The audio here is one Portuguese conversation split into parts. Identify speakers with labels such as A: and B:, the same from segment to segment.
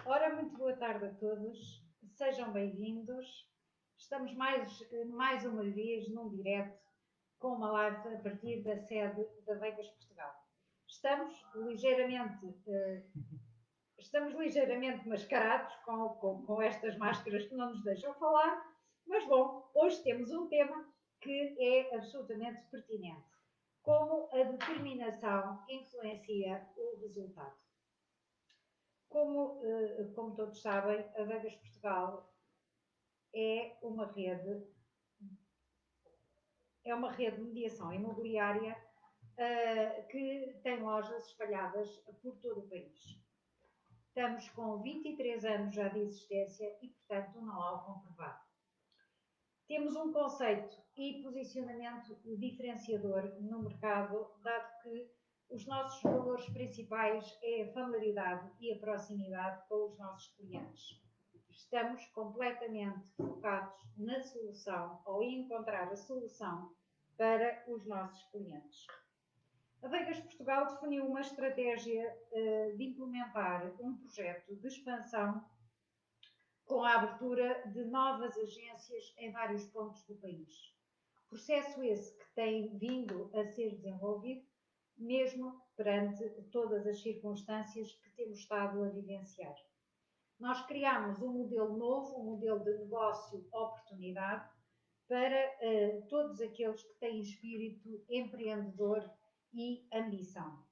A: Ora, muito boa tarde a todos, sejam bem-vindos. Estamos mais uma vez num direto com uma live a partir da sede da Vegas Portugal. Estamos ligeiramente mascarados com estas máscaras que não nos deixam falar, mas bom, hoje temos um tema que é absolutamente pertinente: como a determinação influencia o resultado. Como todos sabem, a Vegas Portugal é uma rede, de mediação imobiliária que tem lojas espalhadas por todo o país. Estamos com 23 anos já de existência e, portanto, um know-how comprovado. Temos um conceito e posicionamento diferenciador no mercado, dado que os nossos valores principais é a familiaridade e a proximidade com os nossos clientes. Estamos completamente focados na solução ou em encontrar a solução para os nossos clientes. A Vegas Portugal definiu uma estratégia de implementar um projeto de expansão com a abertura de novas agências em vários pontos do país. Processo esse que tem vindo a ser desenvolvido, mesmo perante todas as circunstâncias que temos estado a vivenciar. Nós criámos um modelo novo, um modelo de negócio oportunidade, para todos aqueles que têm espírito empreendedor e ambição.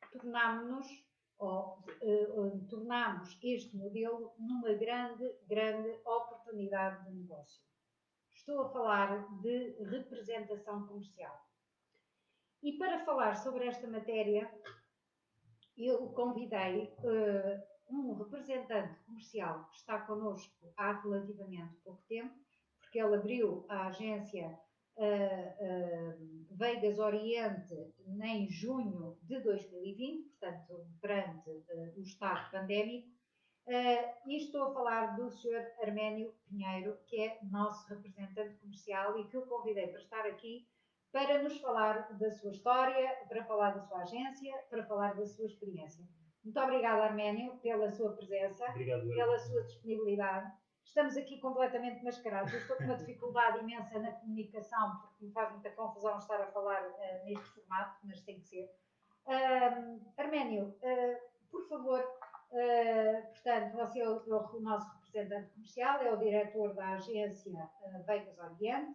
A: Tornámos este modelo numa grande oportunidade de negócio. Estou a falar de representação comercial. E para falar sobre esta matéria, eu convidei um representante comercial que está connosco há relativamente pouco tempo, porque ele abriu a agência Vegas Oriente em junho de 2020, portanto, perante o estado pandémico, e estou a falar do Sr. Arménio Pinheiro, que é nosso representante comercial e que eu convidei para estar aqui para nos falar da sua história, para falar da sua agência, para falar da sua experiência. Muito obrigada, Arménio, pela sua presença, pela sua disponibilidade. Estamos aqui completamente mascarados. Eu estou com uma dificuldade imensa na comunicação, porque me faz muita confusão estar a falar neste formato, mas tem que ser. Arménio, por favor, portanto, você é o nosso representante comercial, é o diretor da agência Vegas Oriente,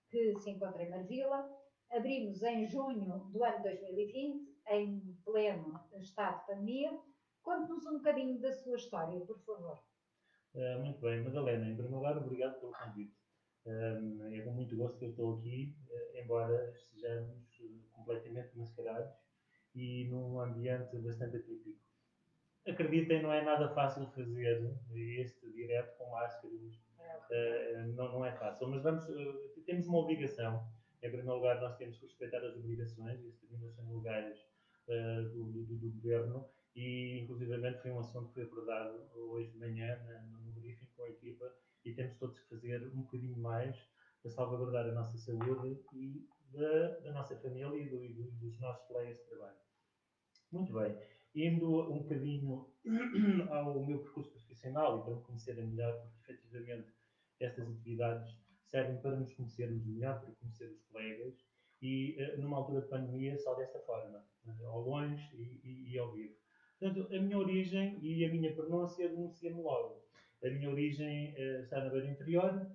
A: que se encontra em Marvila. Abrimos em junho do ano 2020, em pleno estado de pandemia. Conte-nos um bocadinho da sua história, por favor.
B: Muito bem, Madalena, em primeiro lugar, obrigado pelo convite. É com muito gosto que eu estou aqui, embora estejamos completamente mascarados e num ambiente bastante atípico. Acreditem, não é nada fácil fazer este direto com máscaras, não é fácil, mas temos uma obrigação. Em primeiro lugar, nós temos que respeitar as obrigações e as determinações legais do governo e, inclusivamente, foi um assunto que foi abordado hoje de manhã no briefing com a equipa e temos todos que fazer um bocadinho mais para salvaguardar a nossa saúde e da nossa família e dos nossos colegas de trabalho. Muito bem. Indo um bocadinho ao meu percurso profissional e para me conhecerem melhor, porque efetivamente estas atividades servem para nos conhecermos melhor, para conhecer os colegas e numa altura de pandemia só desta forma, ao longe e ao vivo. Portanto, a minha origem e a minha pronúncia denuncia-me logo. A minha origem está na Beira Interior,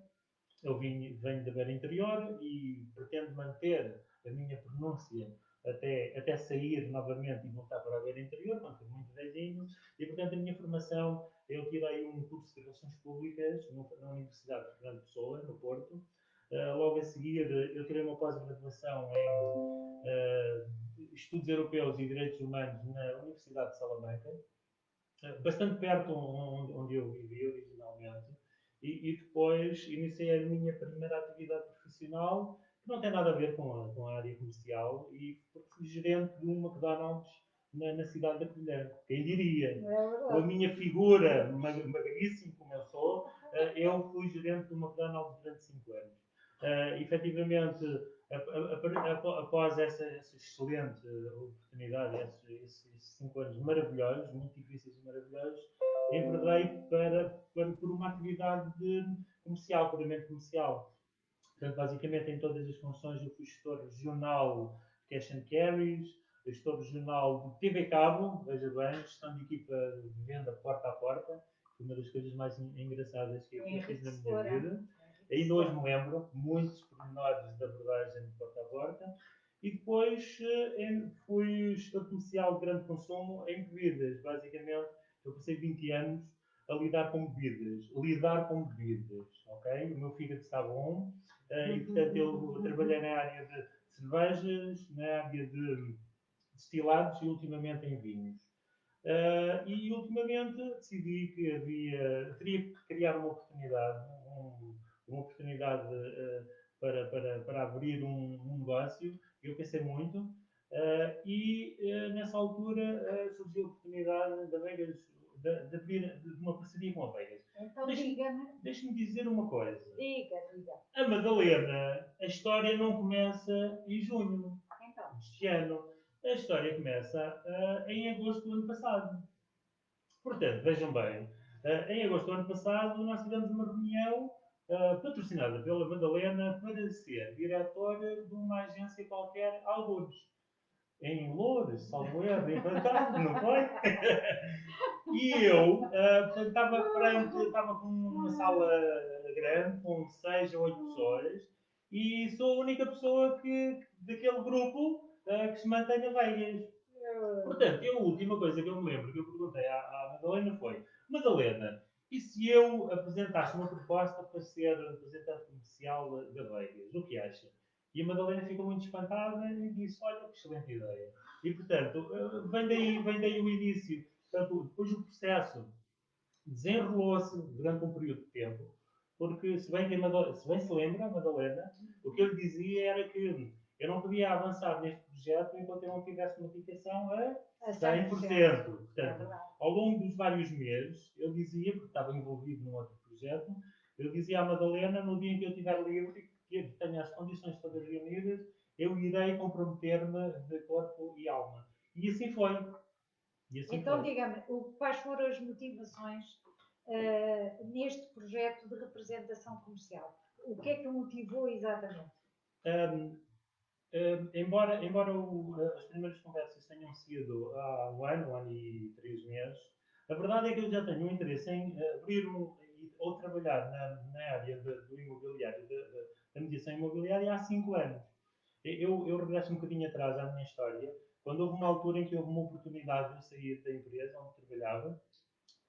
B: eu venho da Beira Interior e pretendo manter a minha pronúncia até sair novamente e voltar para a Beira Interior, quando for muito velhinho. E, portanto, a minha formação, eu tirei um curso de Relações Públicas na Universidade de Fernando Pessoa, no Porto. Logo a seguir, eu tirei uma pós-graduação em Estudos Europeus e Direitos Humanos na Universidade de Salamanca, bastante perto onde eu vivi originalmente. E depois iniciei a minha primeira atividade profissional, que não tem nada a ver com a área comercial, e fui gerente de um McDonald's na cidade da Covilhã. Quem diria? Com a minha figura magríssima como eu sou, eu fui gerente do McDonald's durante 5 anos. Efetivamente, após essa excelente oportunidade, esses 5 anos maravilhosos, muito difíceis e maravilhosos, enverdei por uma atividade comercial, puramente comercial. Portanto, basicamente, em todas as funções, eu fui gestor regional de Cash and Carries, gestor regional de TV Cabo, veja bem, gestão de equipa de venda porta a porta, foi uma das coisas mais engraçadas que eu fiz na minha vida. Ainda hoje me lembro, muitos pormenores da abordagem de porta a porta. E depois fui gestor comercial de grande consumo em bebidas. Basicamente, eu passei 20 anos a lidar com bebidas. Lidar com bebidas, ok? O meu fígado está bom. E, portanto, eu trabalhei na área de cervejas, na área de destilados e, ultimamente, em vinhos. E ultimamente decidi que teria que criar uma oportunidade para abrir um negócio. Eu pensei muito nessa altura surgiu a oportunidade da Vegas, de abrir uma parceria com a Vegas.
A: Então diga-me.
B: Deixe-me dizer uma coisa.
A: Diga.
B: A Madalena, a história não começa em junho deste ano. A história começa em agosto do ano passado. Portanto, vejam bem, em agosto do ano passado nós tivemos uma reunião patrocinada pela Madalena para ser diretora de uma agência qualquer, algures. Em Loures, salvo erro, em Fantasma, não foi? E eu, portanto, estava com uma sala grande, com 6 ou 8 pessoas, e sou a única pessoa daquele grupo que se mantém a Vegas. Portanto, a última coisa que eu me lembro que eu perguntei à Madalena foi: Madalena, e se eu apresentasse uma proposta para ser representante comercial da Vegas? O que acha? E a Madalena ficou muito espantada e disse: olha, que excelente ideia. E, portanto, vem daí o início. Portanto, depois o processo desenrolou-se durante um período de tempo, porque se bem se lembra, a Madalena, o que eu lhe dizia era que eu não podia avançar neste projeto enquanto eu não tivesse uma dedicação a 100%. Portanto, ao longo dos vários meses, eu dizia, porque estava envolvido num outro projeto, eu dizia à Madalena, no dia em que eu estiver livre e que tenha as condições todas reunidas, eu irei comprometer-me de corpo e alma. E assim foi.
A: Então, diga-me, quais foram as motivações neste projeto de representação comercial? O que é que o motivou exatamente?
B: Embora as primeiras conversas tenham sido há um ano e 3 meses, a verdade é que eu já tenho um interesse em abrir ou trabalhar na área do imobiliário, da mediação imobiliária há 5 anos. Eu regresso um bocadinho atrás à minha história, quando houve uma altura em que houve uma oportunidade de sair da empresa onde trabalhava,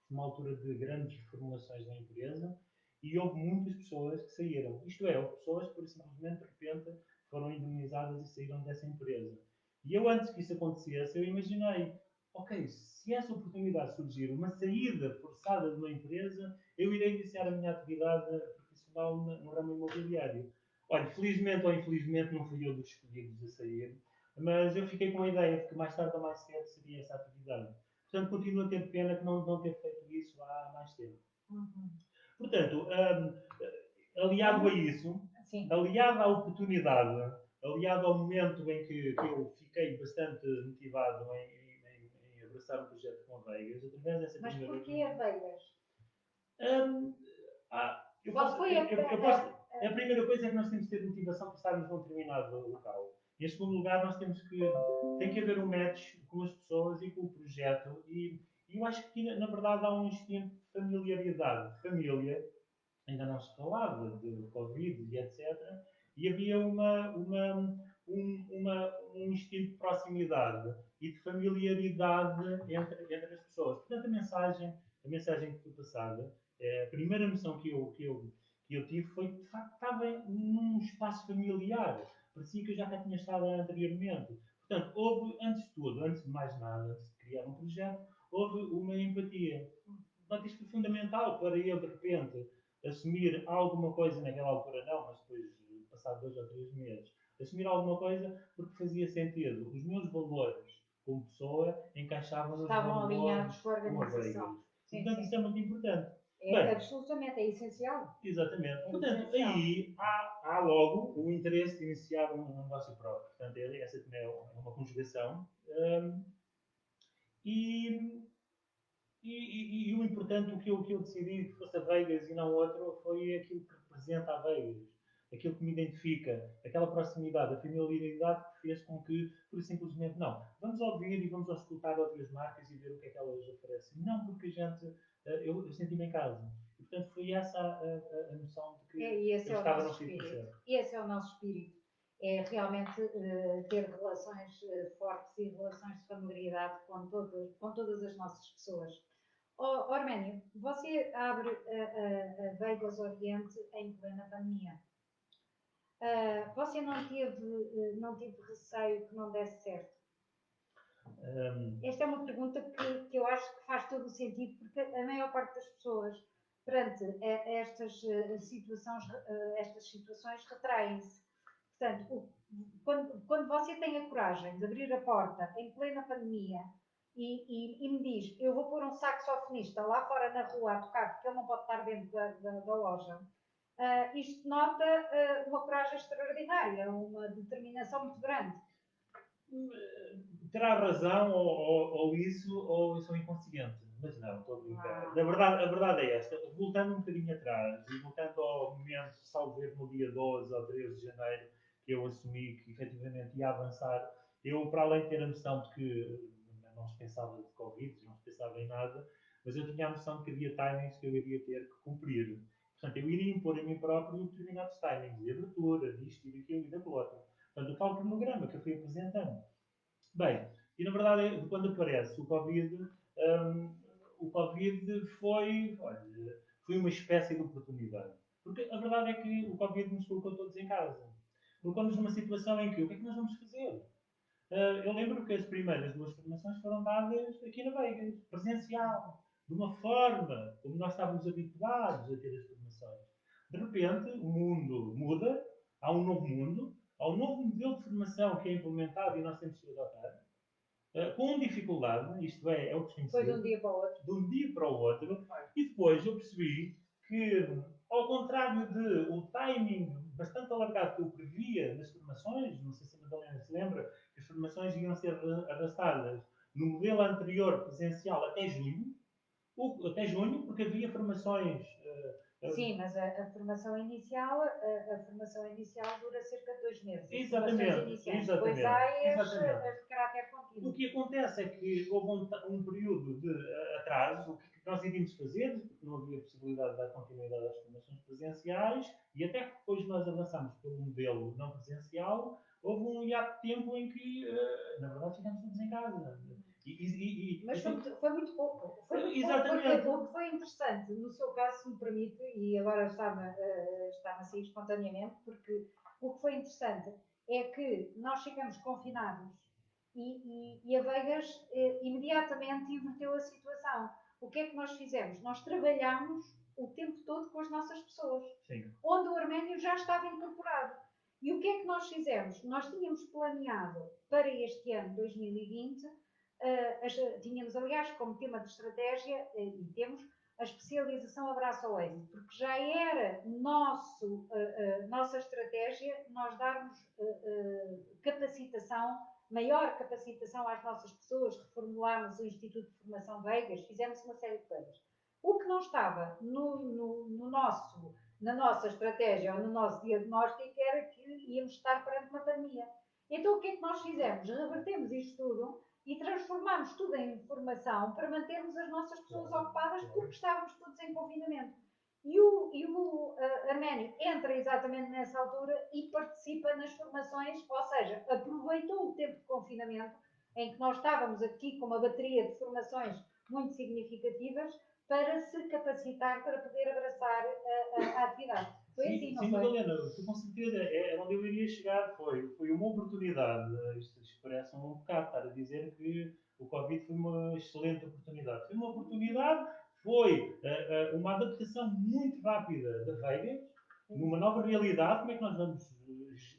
B: uma altura de grandes reformulações na empresa, e houve muitas pessoas que saíram. Isto é, houve pessoas que, por simplesmente, de repente, foram indemnizadas e saíram dessa empresa. E eu, antes que isso acontecesse, eu imaginei, ok, se essa oportunidade surgir, uma saída forçada de uma empresa, eu irei iniciar a minha atividade profissional no ramo imobiliário. Olha, felizmente ou infelizmente não fui eu dos escolhidos a sair, mas eu fiquei com a ideia de que mais tarde ou mais cedo seria essa atividade. Portanto, continuo a ter pena que não ter feito isso há mais tempo. Portanto, aliado a isso, aliado à oportunidade, aliado ao momento em que eu fiquei bastante motivado em abraçar o projeto com a Vegas, através dessa
A: Mas
B: primeira...
A: Mas porquê a Vegas?
B: A primeira coisa é que nós temos que ter motivação para estarmos num determinado local. Em segundo lugar, tem que haver um match com as pessoas e com o projeto. E eu acho que, na verdade, há um instinto de familiaridade. Família, ainda não se falava de Covid e etc. E havia um instinto de proximidade e de familiaridade entre as pessoas. Portanto, a mensagem que foi passada, a primeira noção que eu tive foi que, de facto, estava num espaço familiar. Parecia que eu já cá tinha estado anteriormente. Portanto, houve, antes de tudo, antes de mais nada, antes de criar um projeto, houve uma empatia. Portanto, isto foi fundamental para eu, de repente, assumir alguma coisa, naquela altura não, mas depois, passado 2 ou 3 meses, assumir alguma coisa porque fazia sentido. Os meus valores como pessoa encaixavam nos valores
A: alinhados com a
B: organização. Portanto, isso é muito importante. Bem,
A: absolutamente, é essencial.
B: exatamente.
A: É
B: Portanto,
A: essencial.
B: aí há logo o interesse de iniciar um negócio próprio. Portanto, essa também é uma conjugação. E, e o importante, o que eu decidi que fosse a Vegas e não outro, foi aquilo que representa a Vegas. Aquilo que me identifica, aquela proximidade, a familiaridade que fez com que, por simplesmente, não, vamos ouvir e vamos escutar outras marcas e ver o que é que elas oferecem. Não, porque a gente, eu senti-me em casa. E, portanto, foi essa a noção de que
A: E esse
B: eu
A: é o
B: estava
A: nosso
B: no sítio
A: espírito.
B: certo.
A: Esse é o nosso espírito. É realmente ter relações fortes e relações de familiaridade com todas as nossas pessoas. Oh, Arménio, você abre a Vegas Oriente em plena pandemia. Você não teve receio que não desse certo? Esta é uma pergunta que eu acho que faz todo o sentido, porque a maior parte das pessoas, perante estas situações, retraem-se. Portanto, quando você tem a coragem de abrir a porta em plena pandemia e me diz, eu vou pôr um saxofonista lá fora na rua a tocar, porque ele não pode estar dentro da loja, isto nota uma coragem extraordinária, uma determinação muito grande.
B: Terá razão, ou isso, ou eu sou inconsciente. Mas não, estou a brincar. A verdade é esta. Voltando um bocadinho atrás, e voltando ao momento, salvo ver, no dia 12 ou 13 de janeiro, que eu assumi que efetivamente ia avançar, eu, para além de ter a noção de que não se pensava de Covid, não se pensava em nada, mas eu tinha a noção de que havia timings que eu iria ter que cumprir. Portanto, eu iria impor a mim próprio determinados timings de abertura, disto e daquilo e daquilo outro. Portanto, o tal cronograma que eu fui apresentando. Bem, e na verdade, quando aparece o Covid foi uma espécie de oportunidade. Porque a verdade é que o Covid nos colocou todos em casa. Colocou-nos numa situação em que o que é que nós vamos fazer? Eu lembro que as primeiras duas formações foram dadas aqui na Vegas, presencial, de uma forma como nós estávamos habituados a ter as formações. De repente, o mundo muda, há um novo mundo, há um novo modelo de formação que é implementado e nós temos que adotar, com dificuldade, isto é o desconhecido.
A: Foi de um dia para o outro.
B: De um dia para o outro. E depois eu percebi que, ao contrário de o timing bastante alargado que eu previa nas formações, não sei se a Madalena se lembra, que as formações iam ser arrastadas no modelo anterior presencial até junho, porque havia formações.
A: Sim, mas a formação inicial dura cerca de 2 meses.
B: Exatamente.
A: Depois há as de caráter contínuo.
B: O que acontece é que houve um período de atraso. O que nós iríamos fazer, porque não havia possibilidade de dar continuidade às formações presenciais, e até que depois nós avançámos pelo modelo não presencial, houve um hiato de tempo em que, na verdade, ficámos todos em casa.
A: Mas foi muito pouco.
B: Exatamente.
A: Porque o que foi interessante, no seu caso, se me permite, e agora está-me a sair espontaneamente, porque o que foi interessante é que nós ficamos confinados e a Vegas imediatamente inverteu a situação. O que é que nós fizemos? Nós trabalhámos o tempo todo com as nossas pessoas,
B: Sim.
A: onde o Arménio já estava incorporado. E o que é que nós fizemos? Nós tínhamos planeado para este ano 2020, tínhamos aliás como tema de estratégia, e temos, a especialização abraço ao êxito, porque já era nossa estratégia nós darmos maior capacitação às nossas pessoas, reformulámos o Instituto de Formação Vegas, fizemos uma série de coisas. O que não estava na nossa estratégia ou no nosso diagnóstico era que íamos estar perante uma pandemia. Então o que é que nós fizemos? Revertemos isto tudo e transformamos tudo em formação para mantermos as nossas pessoas ocupadas porque estávamos todos em confinamento. E o Arménio entra exatamente nessa altura e participa nas formações, ou seja, aproveitou o tempo de confinamento em que nós estávamos aqui com uma bateria de formações muito significativas para se capacitar para poder abraçar a atividade. Foi
B: sim,
A: assim, não
B: sim,
A: foi?
B: Madalena, com certeza é onde eu iria chegar. Foi uma oportunidade. Isto parece um bocado estar a dizer que o Covid foi uma excelente oportunidade. Foi uma oportunidade, foi uma adaptação muito rápida da Vegas, numa nova realidade. Como é que nós vamos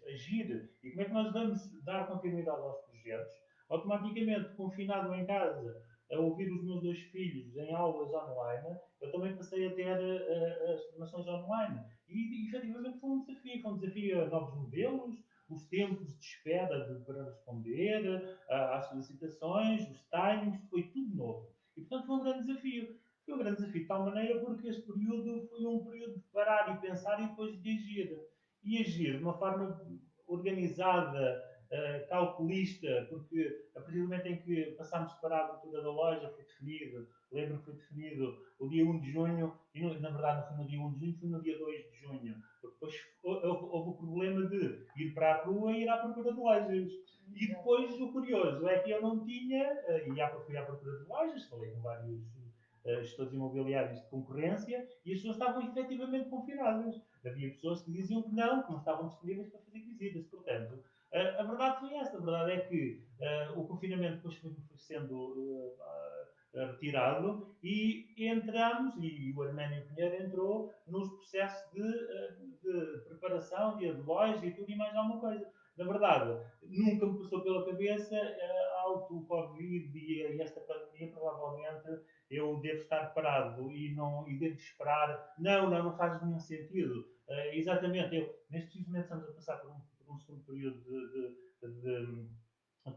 B: agir e como é que nós vamos dar continuidade aos projetos? Automaticamente, confinado em casa, a ouvir os meus dois filhos em aulas online, eu também passei a ter as formações online. E efetivamente foi um desafio a novos modelos, os tempos de espera para responder às solicitações, os timings, foi tudo novo. E portanto foi um grande desafio. Foi um grande desafio de tal maneira porque este período foi um período de parar e pensar e depois de agir. E agir de uma forma organizada, calculista, porque a partir do momento em que passámos para a abertura da loja, foi definido, lembro que foi definido o dia 1 de junho, e na verdade não foi no dia 1 de junho, foi no dia 2 de junho. Depois houve o problema de ir para a rua e ir à procura de lojas. E depois o curioso é que eu não tinha, fui à procura de lojas, falei com vários gestores imobiliários de concorrência, e as pessoas estavam efetivamente confinadas. Havia pessoas que diziam que não estavam disponíveis para fazer visitas. Portanto, a verdade foi esta. A verdade é que o confinamento depois foi sendo retirado e entramos, e o Arménio Pinheiro entrou nos processos de preparação, de loja e tudo e mais alguma coisa. Na verdade, nunca me passou pela cabeça o Covid e esta pandemia, provavelmente eu devo estar parado e devo esperar. Não faz nenhum sentido. Exatamente, neste momento estamos a passar por um segundo período de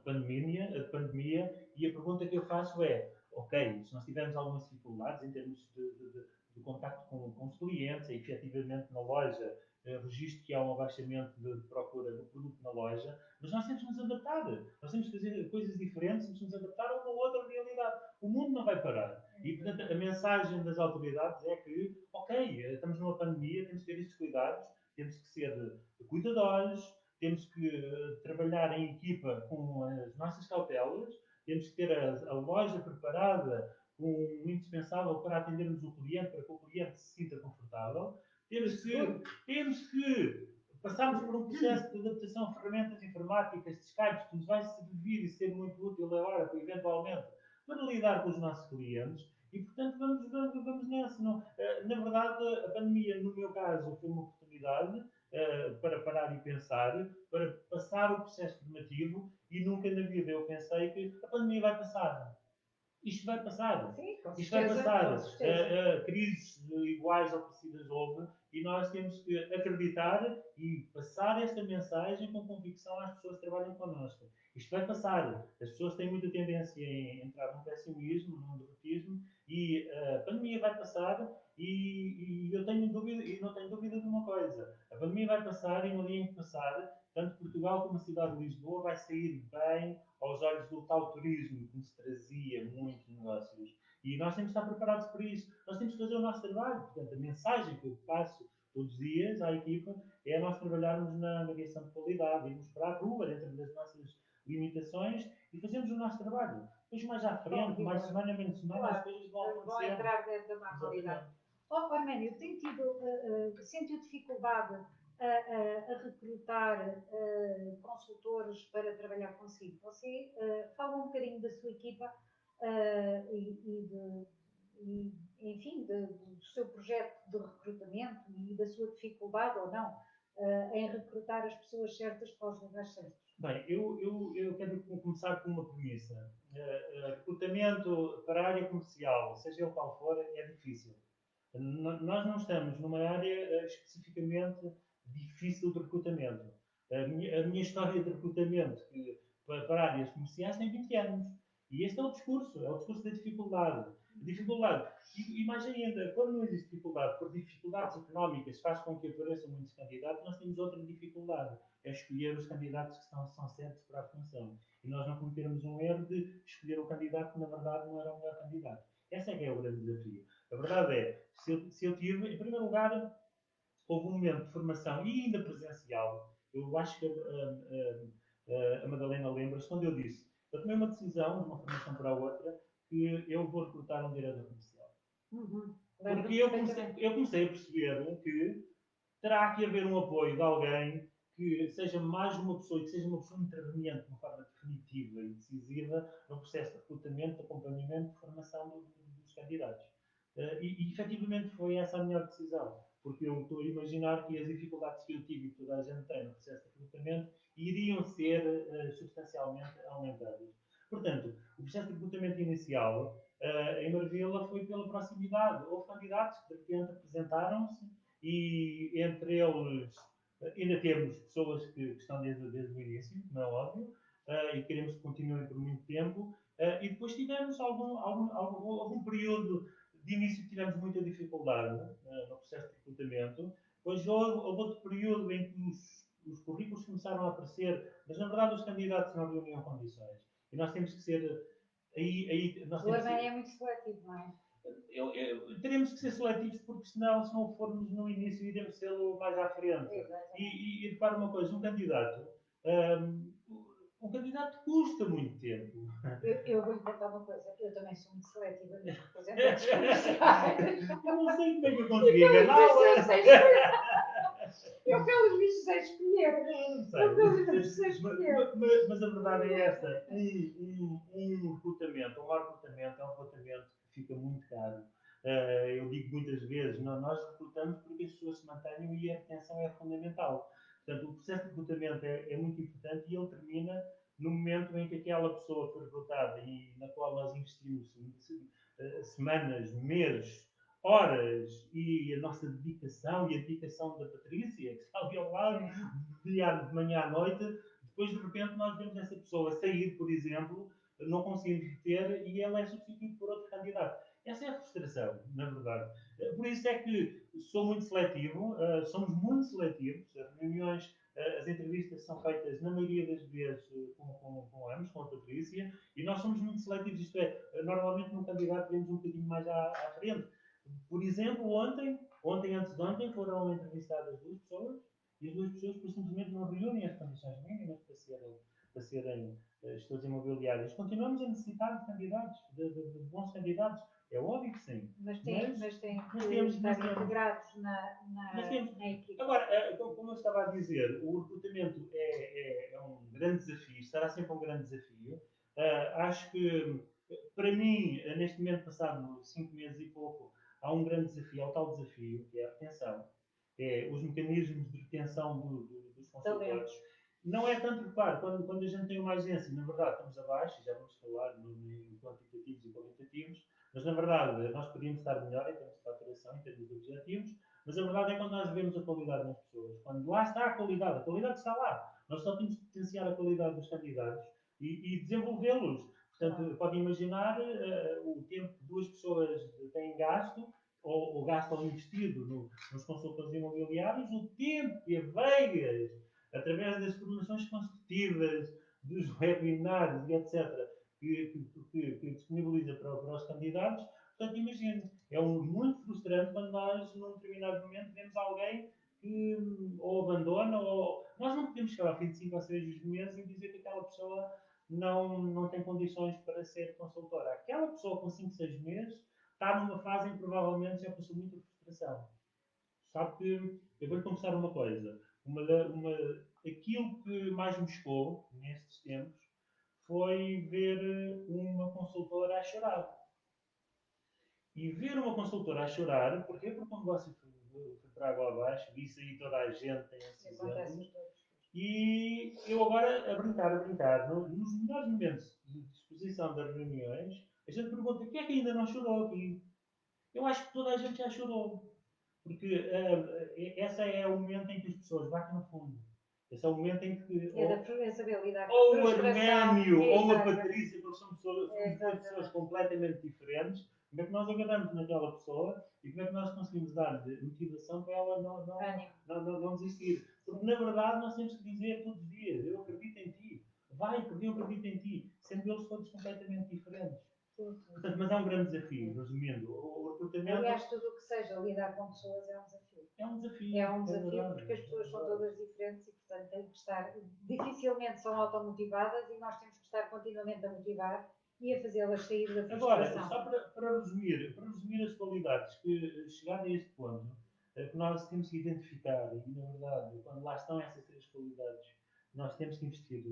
B: pandemia, e a pergunta que eu faço é, ok, se nós tivermos algumas dificuldades em termos de contacto com os clientes, e efetivamente na loja, registro que há um abaixamento de procura do produto na loja, mas nós temos que nos adaptar. Nós temos que fazer coisas diferentes, temos que nos adaptar a uma outra realidade. O mundo não vai parar. E, portanto, a mensagem das autoridades é que, ok, estamos numa pandemia, temos que ter estes cuidados, temos que ser cuidadosos, temos que trabalhar em equipa com as nossas cautelas, temos que ter a loja preparada com o indispensável para atendermos o cliente, para que o cliente se sinta confortável. Temos que passarmos por um processo de adaptação a ferramentas informáticas, de Skype, que nos vai servir e ser muito útil agora, para, eventualmente, para lidar com os nossos clientes. E, portanto, vamos nessa. Não? Na verdade, a pandemia, no meu caso, foi uma oportunidade para parar e pensar, para passar o processo formativo, e nunca na vida eu pensei que a pandemia vai passar. Isto vai passar.
A: Sim, com
B: Isto vai
A: certeza,
B: passar.
A: com certeza.
B: Crises iguais ou parecidas houve, e nós temos que acreditar e passar esta mensagem com convicção às pessoas que trabalham connosco. Isto vai passar. As pessoas têm muita tendência em entrar num pessimismo, num derrotismo, e a pandemia vai passar, e eu tenho dúvida, e não tenho dúvida de uma coisa. A pandemia vai passar, e no dia em que passar, tanto Portugal como a cidade de Lisboa vai sair bem aos olhos do tal turismo que nos trazia muitos negócios. E nós temos que estar preparados para isso. Nós temos que fazer o nosso trabalho. Portanto, a mensagem que eu passo todos os dias à equipa é nós trabalharmos na mediação de qualidade, irmos para a rua dentro das nossas limitações e fazermos o nosso trabalho. Depois, mais à frente, mais semana, menos semana,
A: claro,
B: as coisas vão acontecer.
A: vão entrar dentro da normalidade. Arménio, sentiu dificuldade a recrutar consultores para trabalhar consigo? Você fala um bocadinho da sua equipa enfim, do seu projeto de recrutamento e da sua dificuldade ou não em recrutar as pessoas certas para os lugares certos.
B: Bem, eu quero começar com uma premissa. Recrutamento para a área comercial, seja ele qual for, é difícil. Nós não estamos numa área especificamente difícil de recrutamento. A minha história de recrutamento para áreas comerciais tem 20 anos. E este é o discurso da dificuldade. Dificuldade. E mais ainda, quando não existe dificuldade, por dificuldades económicas faz com que apareçam muitos candidatos, nós temos outra dificuldade. É escolher os candidatos que são certos para a função. E nós não cometermos um erro de escolher o candidato que na verdade não era o melhor candidato. Esse é que é o grande desafio. A verdade é, se eu tive, em primeiro lugar, houve um momento de formação e ainda presencial. Eu acho que a Madalena lembra-se quando eu disse, eu tomei uma decisão de uma formação para a outra, que eu vou recrutar um diretor comercial. Porque eu comecei a perceber que terá que haver um apoio de alguém que seja mais uma pessoa, que seja uma pessoa interveniente de uma forma definitiva e decisiva no processo de recrutamento, de acompanhamento, de formação dos candidatos. E efetivamente foi essa a melhor decisão, porque eu estou a imaginar que as dificuldades que eu tive e que toda a gente tem no processo de recrutamento iriam ser substancialmente aumentadas. Portanto, o processo de recrutamento inicial em Marvila foi pela proximidade. Houve candidatos que de repente apresentaram-se e entre eles ainda temos pessoas que estão desde o início, como é óbvio, e queremos que continuem por muito tempo. E depois tivemos algum período de início que tivemos muita dificuldade no processo de recrutamento. Depois houve outro período em que os currículos começaram a aparecer, mas na verdade os candidatos não reuniam condições. E nós temos que ser.
A: O Arménia é muito seletivo, não é?
B: Teremos que ser seletivos porque senão, se não formos no início, iremos ser mais à frente. E repara uma coisa, um candidato custa muito tempo.
A: Eu vou-lhe contar uma coisa, eu também sou muito seletiva nos representantes comerciais.
B: Eu não sei como é que eu consegui enganá-la.
A: Eu pelos vistos sei escolher. Eu pelos vistos sei escolher.
B: Mas a verdade é esta. Um recrutamento é um recrutamento que fica muito caro. Eu digo muitas vezes, nós recrutamos porque as pessoas se mantenham e a retenção é fundamental. Portanto, o processo de recrutamento é muito importante e ele termina no momento em que aquela pessoa foi recrutada e na qual nós investimos semanas, meses, horas e a nossa dedicação e a dedicação da Patrícia, que está ali ao lado, de manhã à noite, depois de repente nós vemos essa pessoa sair, por exemplo, não conseguimos reter e ela é substituída por outro candidato. Essa é a frustração, na verdade. Por isso é que sou muito seletivo, somos muito seletivos, as reuniões, as entrevistas são feitas na maioria das vezes com ambos, com a Patrícia, e nós somos muito seletivos, isto é, normalmente num candidato vemos um bocadinho mais à frente. Por exemplo, ontem antes de ontem, foram entrevistadas duas pessoas e as duas pessoas simplesmente não reúnem as condições mínimas para serem gestores imobiliários. Continuamos a necessitar de candidatos, de bons candidatos. É óbvio que sim.
A: Mas têm que estar integrados na equipe.
B: Agora, como eu estava a dizer, o recrutamento é um grande desafio, estará sempre um grande desafio. Acho que, para mim, neste momento, passado 5 meses e pouco, há um grande desafio, há o tal desafio, que é a retenção. É os mecanismos de retenção dos consultores. Não é tanto, repare, quando a gente tem uma agência, na verdade estamos abaixo, e já vamos falar em quantitativos e qualitativos, mas na verdade nós podíamos estar melhor em termos de faturação, em termos de objetivos, mas a verdade é quando nós vemos a qualidade nas pessoas. Quando lá está a qualidade está lá. Nós só temos que potenciar a qualidade dos candidatos e desenvolvê-los. Portanto, podem imaginar o tempo que duas pessoas têm gasto ou gastam investido nos consultores imobiliários, o tempo e a veias, através das formações consecutivas, dos webinars e etc., que disponibiliza para os candidatos. Portanto, imagine, muito frustrante quando nós, num determinado momento, vemos alguém que ou abandona, ou nós não podemos chegar ao fim de 5 ou 6 meses e dizer que aquela pessoa não tem condições para ser consultora. Aquela pessoa com 5, 6 meses está numa fase em que provavelmente já passou muita frustração. Sabe que eu vou-lhe confessar uma coisa. Aquilo que mais me chocou nestes tempos foi ver uma consultora a chorar. E ver uma consultora a chorar, porquê? Porque o negócio foi para água abaixo, vi isso aí toda a gente tem esses exemplos. E eu agora, a brincar, nos melhores momentos de disposição das reuniões, a gente pergunta: quem é que ainda não chorou aqui? Eu acho que toda a gente já chorou. Porque esse é o momento em que as pessoas batem no fundo. Esse é o momento em que.
A: É saber lidar com
B: ou o Arménio ou a Patrícia, porque são pessoas completamente diferentes. Como é que nós agarramos naquela pessoa e como é que nós conseguimos dar-lhe motivação para ela não desistir? Porque na verdade nós temos que dizer todos os dias: eu acredito em ti. Vai, porque eu acredito em ti. Sendo eles todos completamente diferentes. Portanto, mas é um grande desafio, resumindo. O recrutamento.
A: Aliás, tudo o que seja lidar com pessoas é um desafio.
B: É um desafio.
A: É um desafio porque as pessoas são todas diferentes e, portanto, têm que estar. Dificilmente são automotivadas e nós temos que estar continuamente a motivar e a fazê-las sair da frustração.
B: Agora, só para resumir as qualidades que, chegado a este ponto, que nós temos que identificar, e na verdade, quando lá estão essas três qualidades, nós temos que investir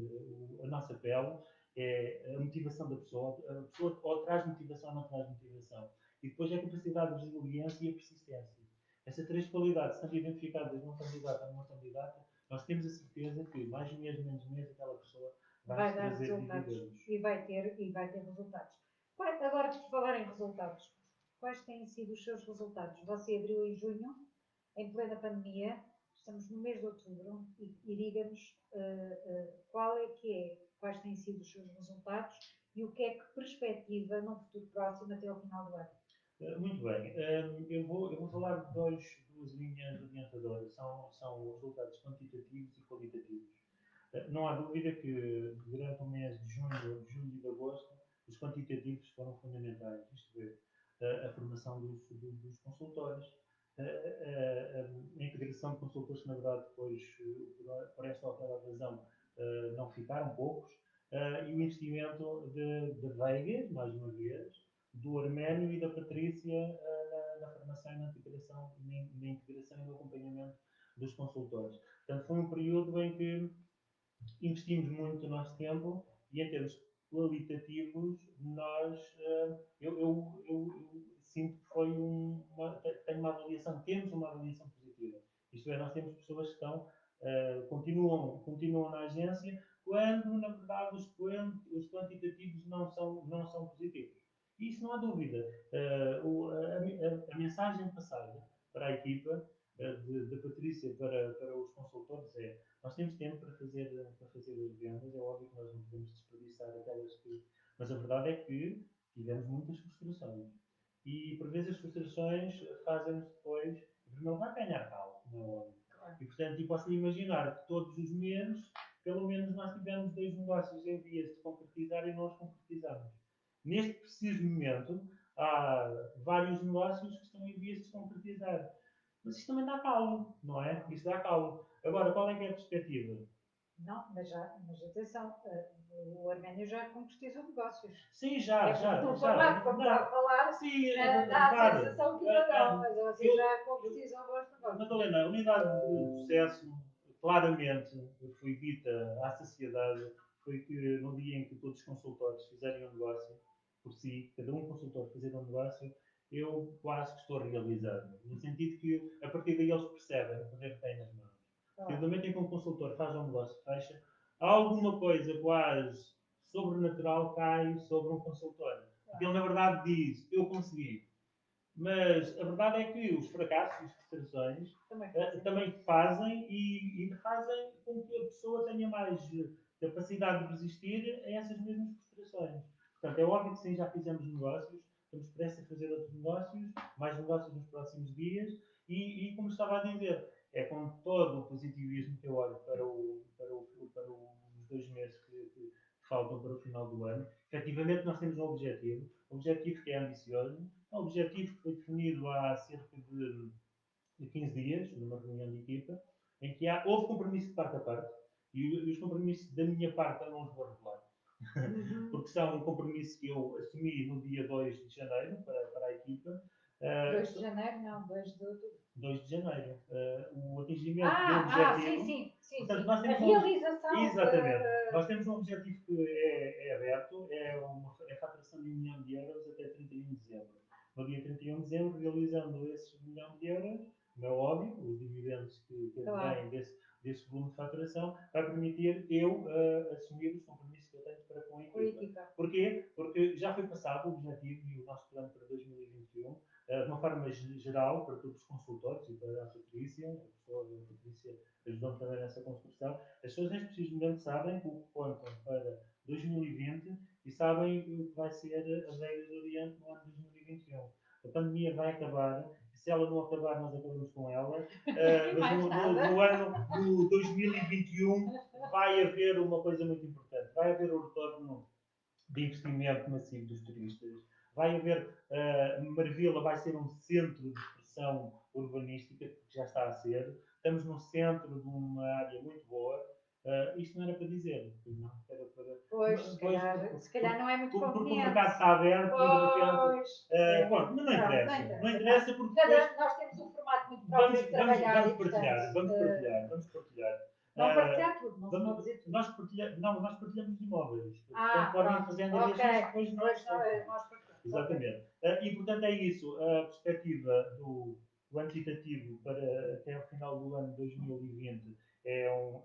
B: a nossa pele, é a motivação da pessoa. A pessoa ou traz motivação ou não traz motivação. E depois é a capacidade de resiliência e a persistência. Essas três qualidades, sendo identificadas num candidato ou numa candidata, nós temos a certeza que, mais mês, menos mês, aquela pessoa
A: vai dar
B: trazer
A: resultados
B: dividendos.
A: e vai ter resultados. Agora, por falar em resultados, quais têm sido os seus resultados? Você abriu em junho, em plena pandemia, estamos no mês de outubro, e diga-nos quais têm sido os seus resultados e o que é que perspectiva no futuro próximo até ao final do ano.
B: Muito bem. Eu vou falar de duas linhas orientadoras. São os resultados quantitativos e qualitativos. Não há dúvida que durante o mês de julho e de agosto, os quantitativos foram fundamentais. Isto é, a formação dos consultores, a integração de consultores que, na verdade, depois, por esta ou aquela razão, não ficaram poucos, e o investimento de Vegas, mais uma vez, do Arménio e da Patrícia na formação e na integração e no acompanhamento dos consultores. Portanto, foi um período em que investimos muito do nosso tempo e, em termos qualitativos, eu sinto que tenho uma avaliação, temos uma avaliação positiva. Isto é, nós temos pessoas que continuam na agência quando, na verdade, os quantitativos não são positivos. Isso não há dúvida. A mensagem passada para a equipa de Patrícia para os consultores é: nós temos tempo para fazer as vendas, é óbvio que nós não podemos desperdiçar aquelas que... Mas a verdade é que tivemos muitas frustrações. E por vezes as frustrações fazem-nos depois não vai ganhar calo, não é óbvio. E portanto, eu posso imaginar que todos os meses, pelo menos nós tivemos 2 negócios em vias de concretizar e não os concretizamos. Neste preciso momento, há vários negócios que estão em vias de se concretizar. Mas isto também dá calo, não é? Isto dá calo. Agora, qual é que é a perspectiva?
A: Não, mas atenção, o Arménio já concretizou negócios.
B: Sim, já.
A: No formato como está a falar,
B: sim,
A: dá a sensação que ainda não, mas você já concretizou bons negócios.
B: Madalena, a unidade de sucesso claramente foi dita à sociedade, foi que no dia em que todos os consultores fizerem um negócio por si, cada um consultor fazer um negócio, eu quase que estou realizado. No sentido que, a partir daí, eles percebem o poder que têm nas mãos. Porque no momento em que um consultor faz um negócio, fecha, alguma coisa quase sobrenatural cai sobre um consultor. Porque ele, na verdade, diz: eu consegui. Mas a verdade é que os fracassos e as frustrações também fazem e fazem com que a pessoa tenha mais capacidade de resistir a essas mesmas frustrações. Portanto, é óbvio que sim, já fizemos negócios, estamos prestes a fazer outros negócios, mais negócios nos próximos dias, e como estava a dizer, é com todo o positivismo que eu olho para os 2 meses que faltam para o final do ano. Efetivamente, nós temos um objetivo que é ambicioso, um objetivo que foi definido há cerca de 15 dias, numa reunião de equipa, em que houve compromisso de parte a parte, e os compromissos da minha parte eu não os vou revelar, porque são um compromisso que eu assumi no dia 2 de janeiro para a equipa.
A: 2 de janeiro, não, 2 de outubro.
B: 2 de janeiro. O atingimento do objetivo.
A: Sim.
B: Portanto, nós temos
A: a realização.
B: Exatamente. Nós temos um objetivo que é aberto, é a faturação de 1 milhão de euros até 31 de dezembro. No dia 31 de dezembro, realizando esse 1 milhão de euros, não é óbvio, os dividendos que vêm desse volume de faturação, vai permitir eu assumir os compromissos que eu tenho para com a equipa. Porquê? Porque já foi passado o objetivo e o nosso plano para 2021, de uma forma geral, para todos os consultores e para a Patrícia ajudou-me também nessa construção. As pessoas neste preciso momento sabem o que contam para 2020 e sabem o que vai ser a Vegas do Oriente no ano de 2021. A pandemia vai acabar, e se ela não acabar, nós acabamos com ela. Mas no ano 2021 vai haver uma coisa muito importante. Vai haver o retorno de investimento massivo dos turistas. Vai haver, Marvila vai ser um centro de expressão urbanística, que já está a ser. Estamos no centro de uma área muito boa. Isto não era para dizer, não era para...
A: Pois, se calhar não é muito conveniente.
B: Porque o mercado está aberto e de repente... Bom, não interessa. Não interessa porque depois...
A: Nós temos um formato muito próprio de trabalhar.
B: Vamos partilhar.
A: Não partilhar tudo, não vamos dizer tudo.
B: Nós partilhamos imóveis. Portanto, podem fazer avaliações depois nós partilhamos. Exatamente. E portanto é isso. A perspectiva do quantitativo para até o final do ano de 2020 é um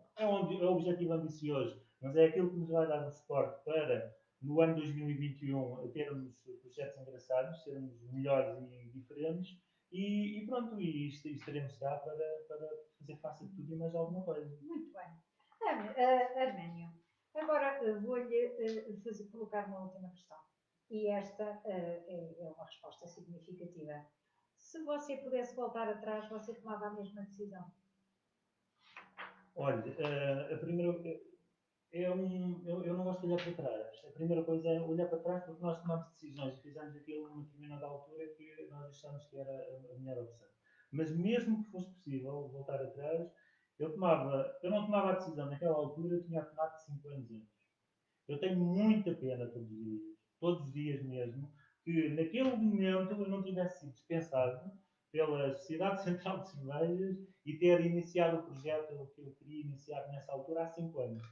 B: objetivo ambicioso, mas é aquilo que nos vai dar o suporte para, no ano 2021, termos projetos engraçados, sermos melhores e diferentes, e pronto, e estaremos cá para fazer face a tudo e mais alguma coisa.
A: Muito bem. Arménio, agora vou-lhe colocar uma última questão. E esta é uma resposta significativa. Se você pudesse voltar atrás, você tomava a mesma decisão?
B: Olha, a primeira. Eu não gosto de olhar para trás. A primeira coisa é olhar para trás porque nós tomamos decisões e fizemos aquilo numa determinada altura que nós achamos que era a melhor opção. Mas mesmo que fosse possível voltar atrás, eu não tomava a decisão naquela altura, eu tinha tomado 5 anos antes. Eu tenho muita pena todos os dias mesmo, que naquele momento eu não tivesse sido dispensado pela Sociedade Central de Cervejas e ter iniciado o projeto que eu queria iniciar nessa altura há 5 anos.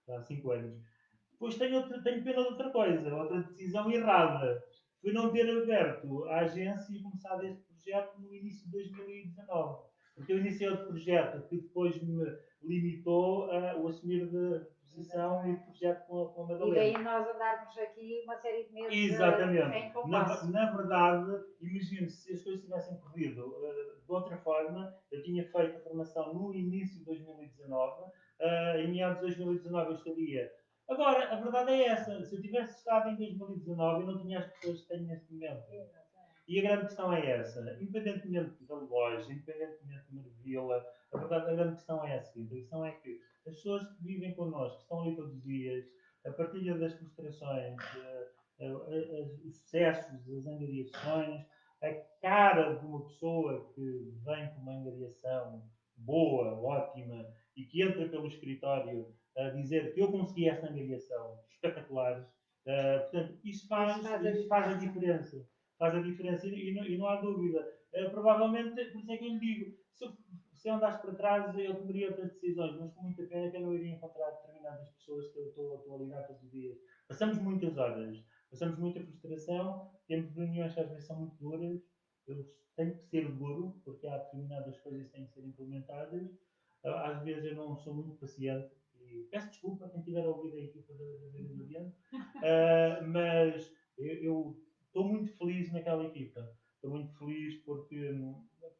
B: Há 5 anos. Depois tenho pena de outra coisa, outra decisão errada. Foi não ter aberto a agência e começado este projeto no início de 2019. Porque eu iniciei outro projeto que depois me limitou a assumir de posição e projeto com a Madalena.
A: E daí nós andarmos aqui uma série de meses
B: Exatamente.
A: em compasso.
B: Na verdade, imagino se as coisas tivessem corrido de outra forma, eu tinha feito a formação no início de 2019, em meados de 2019 eu estaria. Agora, a verdade é essa, se eu tivesse estado em 2019 eu não tinha as pessoas que tenho neste momento. E a grande questão é essa, independentemente da loja, independentemente da Marvila, a grande questão é a seguinte, a questão é que as pessoas que vivem connosco, que estão ali todos os dias, a partilha das frustrações, os sucessos, as angariações, a cara de uma pessoa que vem com uma angariação boa, ótima, e que entra pelo escritório a dizer que eu consegui esta angariação espetacular, portanto, isso faz a diferença. Faz a diferença e não há dúvida. Provavelmente, por isso é que eu lhe digo, se eu andasse para trás, eu tomaria outras decisões, mas com muita pena que eu não iria encontrar determinadas pessoas que eu estou a lidar todos os dias. Passamos muitas horas, passamos muita frustração, temos reuniões que às vezes são muito duras, eu tenho que ser duro, porque há determinadas coisas que têm que ser implementadas. Às vezes eu não sou muito paciente, e peço desculpa a quem tiver ouvido a equipa da Venda do Oriente, mas eu estou muito feliz naquela equipa. Estou muito feliz porque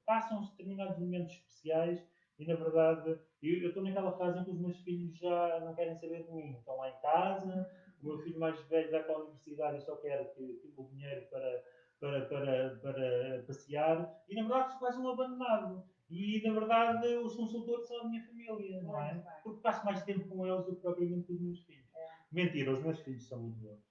B: passam determinados momentos especiais e, na verdade, eu estou naquela fase em que os meus filhos já não querem saber de mim. Estão lá em casa, o meu filho mais velho vai para a universidade e só quer que o dinheiro para passear. E, na verdade, sou quase um abandonado. E, na verdade, os consultores são a minha família, não é? Porque passo mais tempo com eles do que propriamente com os meus filhos. Mentira, os meus filhos são muito bons.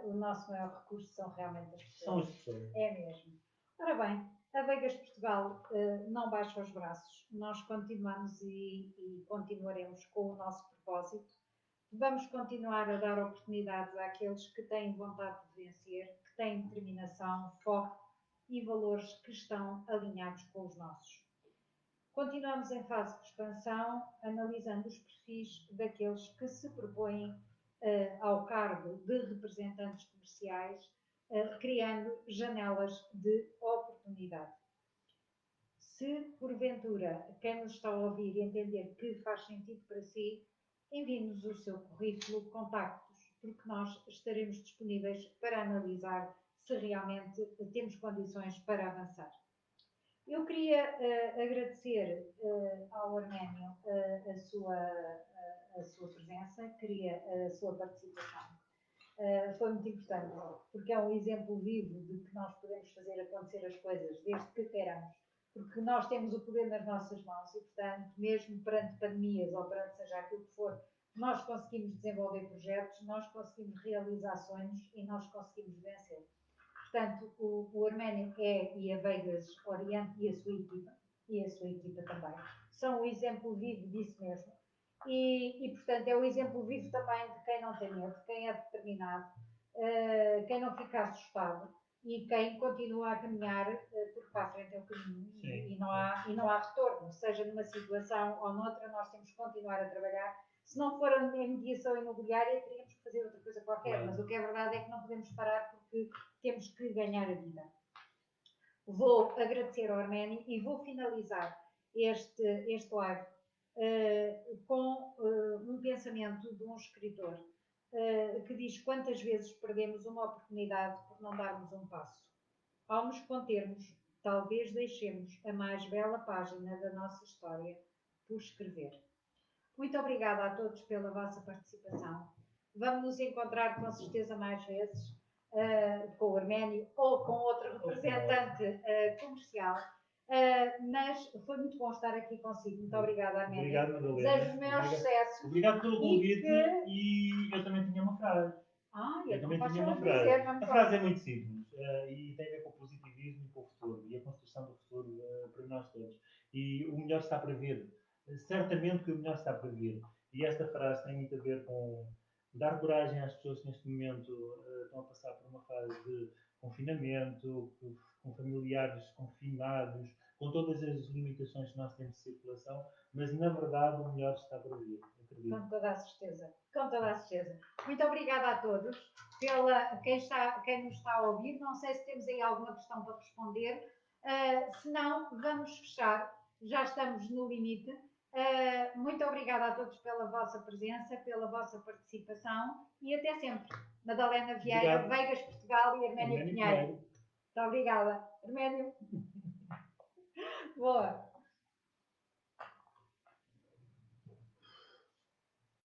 A: O nosso maior recurso são realmente as pessoas.
B: São as pessoas.
A: É mesmo. Ora bem, a Vegas Portugal não baixa os braços. Nós continuamos e continuaremos com o nosso propósito. Vamos continuar a dar oportunidades àqueles que têm vontade de vencer, que têm determinação, foco e valores que estão alinhados com os nossos. Continuamos em fase de expansão, analisando os perfis daqueles que se propõem ao cargo de representantes comerciais, criando janelas de oportunidade. Se, porventura, quem nos está a ouvir entender que faz sentido para si, envie-nos o seu currículo, contactos, porque nós estaremos disponíveis para analisar se realmente temos condições para avançar. Eu queria agradecer ao Arménio a sua presença, queria a sua participação. Foi muito importante, porque é um exemplo vivo de que nós podemos fazer acontecer as coisas desde que queiramos, porque nós temos o poder nas nossas mãos e, portanto, mesmo perante pandemias ou perante seja aquilo que for, nós conseguimos desenvolver projetos, nós conseguimos realizar sonhos e nós conseguimos vencer. Portanto, o Arménio e a Vegas Oriente e a sua equipa também, são o exemplo vivo disso mesmo. Portanto, é o exemplo vivo também de quem não tem medo, quem é determinado, quem não fica assustado e quem continua a caminhar, porque para a frente é o caminho e não há retorno, seja numa situação ou noutra, nós temos que continuar a trabalhar. Se não for a mediação imobiliária, teríamos que fazer outra coisa qualquer, mas o que é verdade é que não podemos parar porque temos que ganhar a vida. Vou agradecer ao Arménio e vou finalizar este live com um pensamento de um escritor que diz: quantas vezes perdemos uma oportunidade por não darmos um passo. Ao nos contermos, talvez deixemos a mais bela página da nossa história por escrever. Muito obrigada a todos pela vossa participação. Vamos nos encontrar com certeza mais vezes com o Arménio ou com outro representante comercial. Mas foi muito bom estar aqui consigo. Muito obrigada, Arménio.
B: Obrigado, Madalena.
A: Desejo os meus sucessos.
B: Obrigado pelo convite e eu também tinha uma frase.
A: Eu
B: também
A: não
B: tinha uma
A: posso
B: frase.
A: dizer,
B: A frase é muito simples e tem a ver com o positivismo e com o futuro e a construção do futuro para nós todos. E o melhor está para vir. Certamente que o melhor está para vir. E esta frase tem muito a ver com dar coragem às pessoas que neste momento estão a passar por uma fase de confinamento, com familiares confinados, com todas as limitações que nós temos de circulação, mas na verdade o melhor está para vir. Acredito.
A: Com toda a certeza. Com toda a certeza. Muito obrigada a todos, quem nos está a ouvir. Não sei se temos aí alguma questão para responder. Se não, vamos fechar. Já estamos no limite. Muito obrigada a todos pela vossa presença, pela vossa participação e até sempre. Madalena Vieira, Veigas Portugal e Arménio Pinheiro. Muito obrigada. Arménio. Boa.